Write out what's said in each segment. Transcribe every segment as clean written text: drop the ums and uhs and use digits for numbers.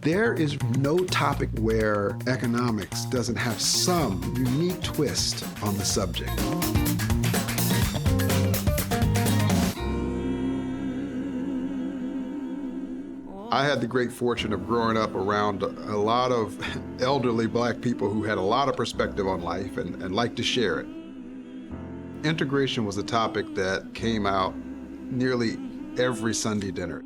There is no topic where economics doesn't have some unique twist on the subject. I had the great fortune of growing up around a lot of elderly black people who had a lot of perspective on life and liked to share it. Integration was a topic that came out nearly every Sunday dinner.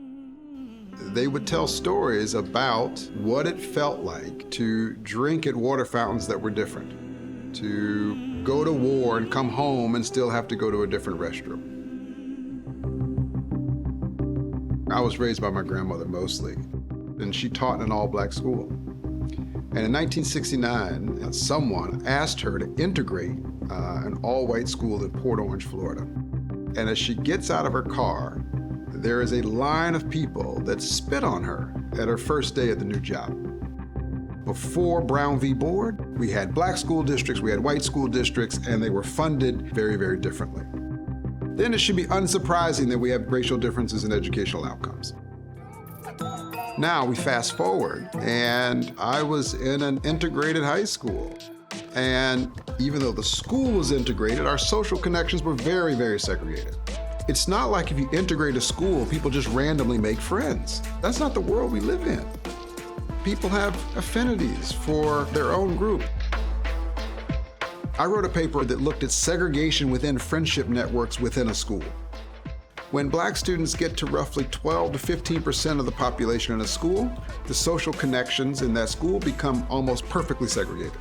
They would tell stories about what it felt like to drink at water fountains that were different, to go to war and come home and still have to go to a different restroom. I was raised by my grandmother mostly, and she taught in an all-black school. And in 1969, someone asked her to integrate an all-white school in Port Orange, Florida. And as she gets out of her car, there is a line of people that spit on her at her first day at the new job. Before Brown v. Board, we had black school districts, we had white school districts, and they were funded very, very differently. Then it should be unsurprising that we have racial differences in educational outcomes. Now we fast forward, and I was in an integrated high school. And even though the school was integrated, our social connections were very, very segregated. It's not like if you integrate a school, people just randomly make friends. That's not the world we live in. People have affinities for their own group. I wrote a paper that looked at segregation within friendship networks within a school. When black students get to roughly 12 to 15% of the population in a school, the social connections in that school become almost perfectly segregated.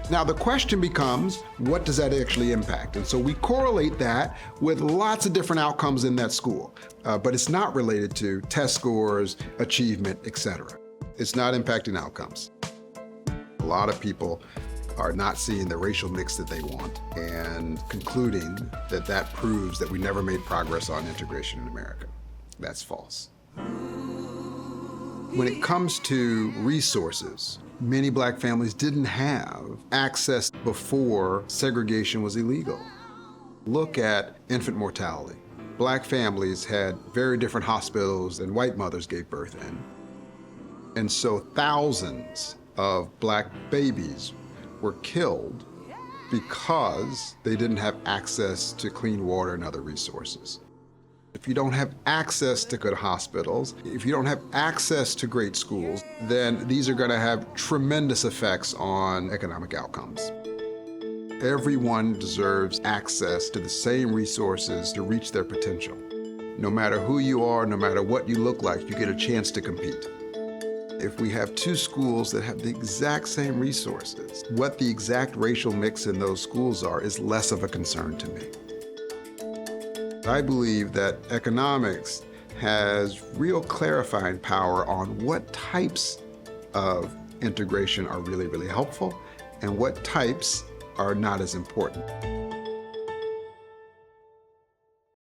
Now the question becomes, what does that actually impact? And so we correlate that with lots of different outcomes in that school, but it's not related to test scores, achievement, etc. It's not impacting outcomes. A lot of people are not seeing the racial mix that they want and concluding that that proves that we never made progress on integration in America. That's false. When it comes to resources, many black families didn't have access before segregation was illegal. Look at infant mortality. Black families had very different hospitals than white mothers gave birth in. And so thousands of black babies were killed because they didn't have access to clean water and other resources. If you don't have access to good hospitals, if you don't have access to great schools, then these are going to have tremendous effects on economic outcomes. Everyone deserves access to the same resources to reach their potential. No matter who you are, no matter what you look like, you get a chance to compete. If we have two schools that have the exact same resources, what the exact racial mix in those schools are is less of a concern to me. I believe that economics has real clarifying power on what types of integration are really, really helpful and what types are not as important.